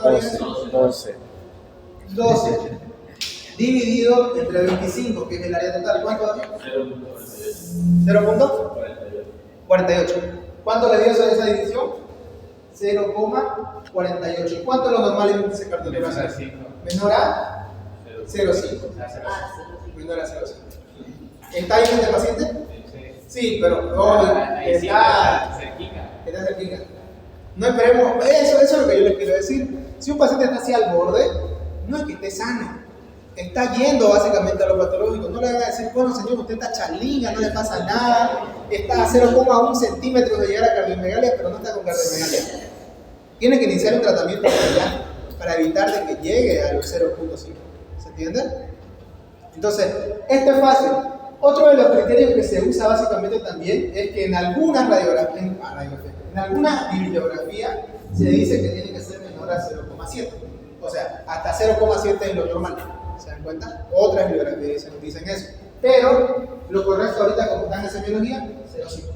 12, 12. 12. dividido entre 25, que es el área total. ¿Cuánto da? 0.48. 0.48. ¿Cuánto le dio esa división? 0,48. ¿Y cuánto es lo normal en índice cardiovascular? Menor a 0,5. Menor a 0,5. ¿Está ahí este paciente? Sí, pero no, está cerquita. No esperemos, eso es lo que yo les quiero decir. Si un paciente está así al borde, no es que esté sano. Está yendo básicamente a lo patológico. No le van a decir, bueno señor, usted está charlinga, no le pasa nada. Está a 0,1 centímetros de llegar a cardiomegalia, pero no está con cardiomegalia. Tiene que iniciar un tratamiento para evitar de que llegue a los 0,5. ¿Se entiende? Entonces, esto es fácil. Otro de los criterios que se usa básicamente también es que en algunas radiografías, en algunas bibliografías se dice que tiene que ser menor a 0,7. O sea, hasta 0,7 es lo normal. ¿Se dan cuenta? Otras bibliografías dicen eso. Pero lo correcto ahorita, como está en semiología, 0,5.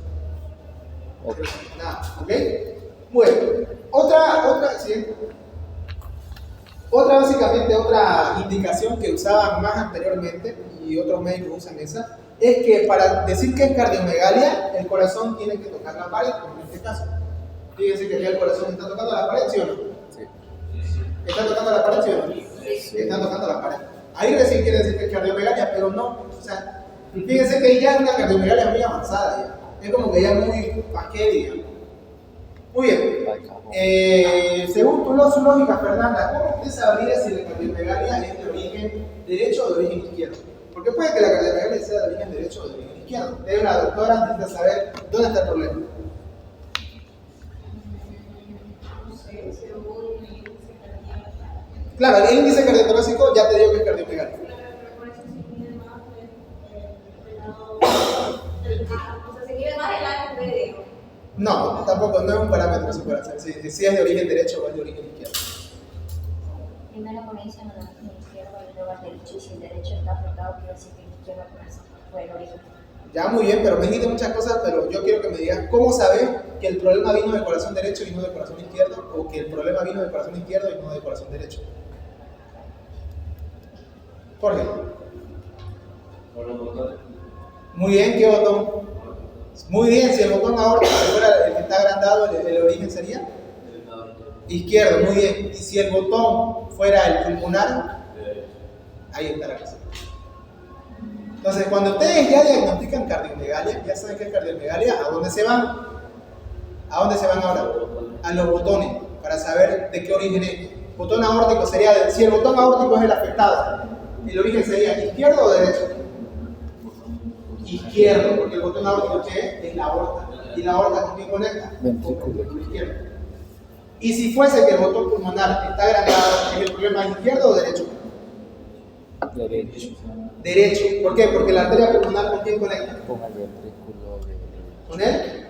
Ok. Nada, ¿ok? Bueno, básicamente otra indicación que usaban más anteriormente, y otros médicos usan esa, es que para decir que es cardiomegalia, el corazón tiene que tocar la pared, como en este caso. Fíjense que aquí el corazón está tocando la pared, ¿sí o no? Sí. ¿Está tocando la pared, sí o no? Sí. Está tocando la pared. Ahí recién quiere decir que es cardiomegalia, pero no. O sea, fíjense que ya es una cardiomegalia muy avanzada ya. Es como que ya muy paquete, digamos. Muy bien. Según su lógica, Fernanda, ¿cómo usted sabría si la cardiomegalia es de origen derecho o de origen izquierdo? Porque puede que la cardiomegalia sea de origen derecho o de origen izquierdo. Usted es una doctora, necesita saber dónde está el problema. Claro, el índice cardiotorácico ya te digo que es cardiomegalia. No, tampoco, no es un parámetro eso para hacer. Si es de origen derecho o es de origen izquierdo. Primero comienza en el origen izquierdo y luego el derecho, y si el derecho está afectado, quiere decir que el izquierdo fue el origen. Ya, muy bien, pero me dijiste muchas cosas, pero yo quiero que me digas cómo sabes que el problema vino del corazón derecho y no del corazón izquierdo, o que el problema vino del corazón izquierdo y no del corazón derecho. Jorge. Por los botones. Muy bien, ¿qué botón? Muy bien, si el botón aórtico fuera el que está agrandado, el origen sería izquierdo, muy bien. Y si el botón fuera el pulmonar, ahí está la cosa. Entonces, cuando ustedes ya diagnostican cardiomegalia, ya saben que es cardiomegalia, ¿a dónde se van? ¿A dónde se van ahora? A los botones, para saber de qué origen es. Botón aórtico sería, si el botón aórtico es el afectado, el origen sería izquierdo o derecho. Izquierdo, porque el botón aórtico ¿qué es? La aorta. ¿Y la aorta con quién conecta? Con el izquierdo. Y si fuese que el botón pulmonar está agrandado, ¿es el problema izquierdo o derecho? Derecho. Derecho. ¿Por qué? Porque la arteria pulmonar ¿con quién conecta? Con el ventrículo derecho. ¿Con él?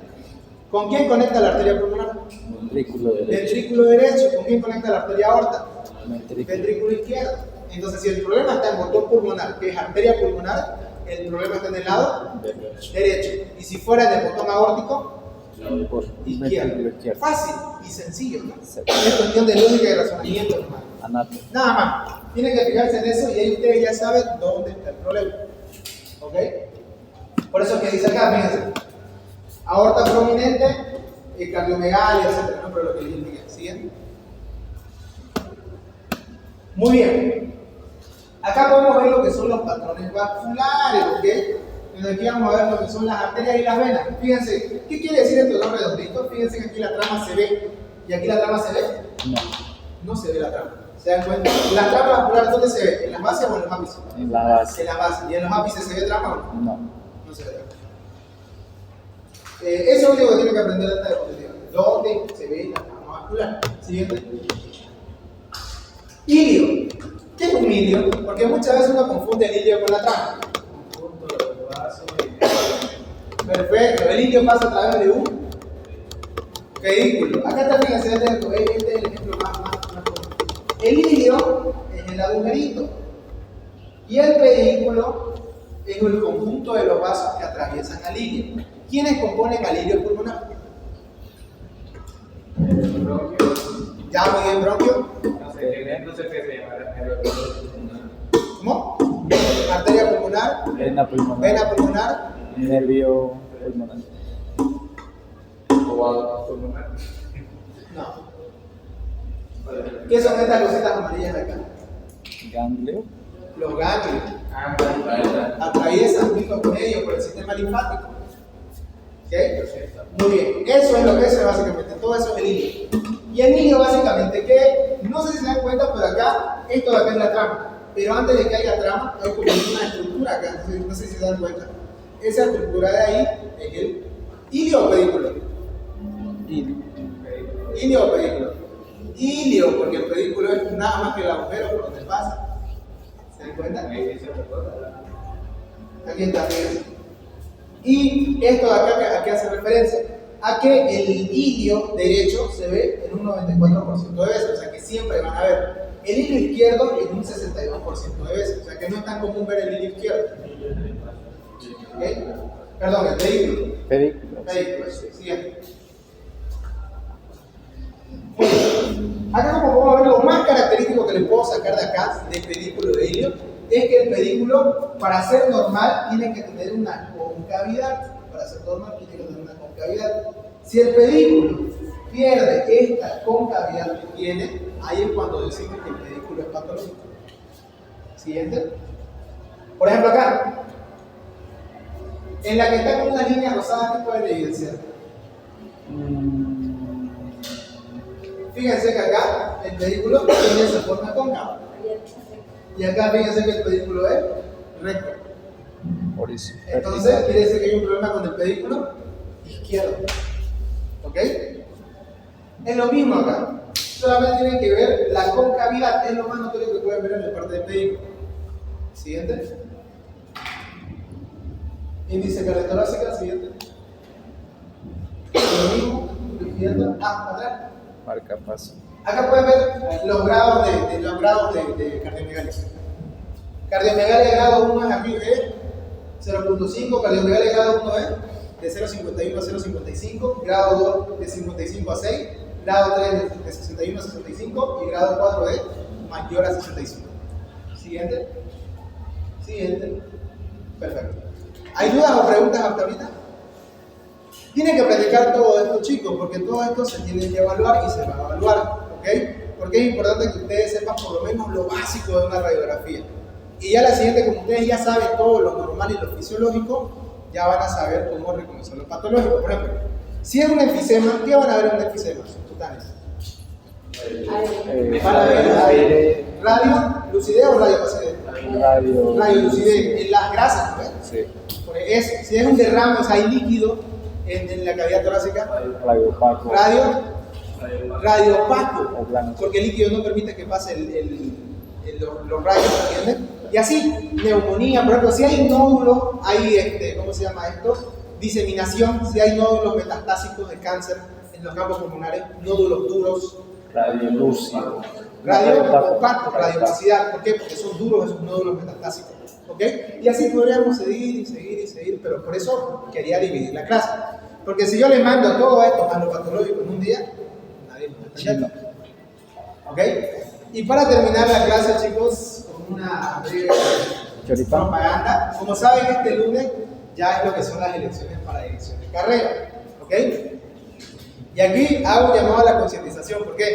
¿Con quién conecta la arteria pulmonar? Ventrículo derecho. Ventrículo derecho. ¿Con quién conecta la arteria aorta? Ventrículo. Ventrículo izquierdo. Entonces, si el problema está en botón pulmonar, que es arteria pulmonar, el problema está en el lado derecho. Y si fuera en el botón aórtico, Por izquierdo. izquierdo. Fácil y sencillo, ¿no? Sí. Es cuestión de lógica y razonamiento, hermano. Anato. Nada más. Tienen que fijarse en eso y ahí ustedes ya saben dónde está el problema. ¿Ok? Por eso que dice acá, fíjense. Aorta prominente, cardiomegalia, etc. ¿no? Pero lo que les indica. ¿Siguen? Muy bien. Acá podemos ver lo que son los patrones vasculares, ¿ok? Entonces aquí vamos a ver lo que son las arterias y las venas. Fíjense, ¿qué quiere decir estos dos redonditos? Fíjense que aquí la trama se ve. ¿Y aquí la trama se ve? No. No se ve la trama. ¿Se dan cuenta? ¿La trama vascular dónde se ve? ¿En las bases o en los ápices? En la base. En las bases. ¿Y en los ápices se ve trama o no? No. No se ve trama. Eso es lo único que tienen que aprender de esta diapositiva. ¿Dónde se ve la trama vascular? Siguiente. Ilio. ¿Qué es un ilio? Porque muchas veces uno confunde el ilio con la trama. Perfecto, el ilio pasa a través de un vehículo. Acá también este es el ejemplo más común. El ilio es el agujerito y el vehículo es el conjunto de los vasos que atraviesan al ilio. ¿Quiénes componen al ilio pulmonar? Ya, muy bien, bronquio. No sé qué se llama. ¿Cómo? Vena pulmonar. Vena pulmonar. Nervio pulmonar. Pulmonar. No. ¿Qué son estas cositas amarillas de acá? Ganglio. Los ganglios. Ah, Atraviesan junto con ellos por el sistema linfático. ¿Ok? Perfecto. Muy bien. Eso es lo que es básicamente. Todo eso es el hilio. Y el hilio básicamente que, no sé si se dan cuenta, pero acá, esto de acá es la trama. Pero antes de que haya trama, hay como una estructura acá. No sé si se dan cuenta. Esa estructura de ahí es el hilio o pedículo. Hilio. Hilio o pedículo. Hilio, porque el pedículo es nada más que el agujero por donde pasa. ¿Se dan cuenta? Aquí está, fíjense. Y esto de acá, ¿a qué hace referencia? A que el hilio derecho se ve en un 94% de veces, o sea que siempre van a ver. El hilio izquierdo en un 62% de veces, o sea que no es tan común ver el hilio izquierdo. ¿Ok? Perdón, el pedículo. Pedículo. Pedículo, siguiente. Acá como podemos ver, lo más característico que les puedo sacar de acá, del pedículo de hilio, es que el pedículo, para ser normal, tiene que tener una concavidad. Para ser normal, tiene que tener una concavidad. Si el pedículo pierde esta concavidad que tiene, ahí es cuando decimos que el pedículo es patológico. Siguiente. Por ejemplo, acá, en la que está con una línea rosada, ¿qué pueden evidenciar? Fíjense que acá el pedículo tiene esa forma cóncava. Y acá fíjense que el pedículo es recto. Entonces quiere decir que hay un problema con el pedículo izquierdo. ¿Ok? Es lo mismo acá. Solamente tienen que ver la concavidad. Es lo más notorio que pueden ver en la parte del pedículo. Siguiente. Índice cardiothorácica. Siguiente. Lo mismo. Izquierdo. Atrás. Marca paso. Acá pueden ver los grados de cardiomegalia. Cardiomegalia grado 1 es aquí de 0.5, cardiomegalia grado 1 es de 0.51 a 0.55, grado 2 de 55 a 6, grado 3 de 61 a 65 y grado 4 de mayor a 65. Siguiente. Siguiente. Perfecto. ¿Hay dudas o preguntas hasta ahorita? Tienen que practicar todo esto, chicos, porque todo esto se tiene que evaluar y se va a evaluar, ¿ok? Porque es importante que ustedes sepan por lo menos lo básico de una radiografía. Y ya la siguiente, como ustedes ya saben todo lo normal y lo fisiológico, ya van a saber cómo reconocer lo patológico. Por ejemplo, si es un enfisema, ¿qué van a ver en un enfisema? Totanes. Van a ver aire. radio, lucidez o radiopacidez. Radio, lucidez, en las grasas, ¿no? Sí. Por eso, si es un derrame, o sea, hay líquido en la cavidad torácica, Radio opaco. radio opaco, O plano. porque el líquido no permite que pase los rayos, ¿entienden? Y así, neumonía, por ejemplo, si hay nódulos, hay, ¿cómo se llama esto? Diseminación, si hay nódulos metastásicos de cáncer en los campos pulmonares, nódulos duros, Radio lúcido. radio opaco, radiopacidad, ¿por qué? Porque son duros esos nódulos metastásicos, ¿ok? Y así podríamos seguir, pero por eso quería dividir la clase. Porque si yo le mando todo esto a lo patológico en un día, nadie me va a entender. ¿Ok? Y para terminar la clase, chicos, con una breve propaganda. Como saben, este lunes ya es lo que son las elecciones para dirección de carrera. ¿Ok? Y aquí hago un llamado a la concientización. ¿Por qué?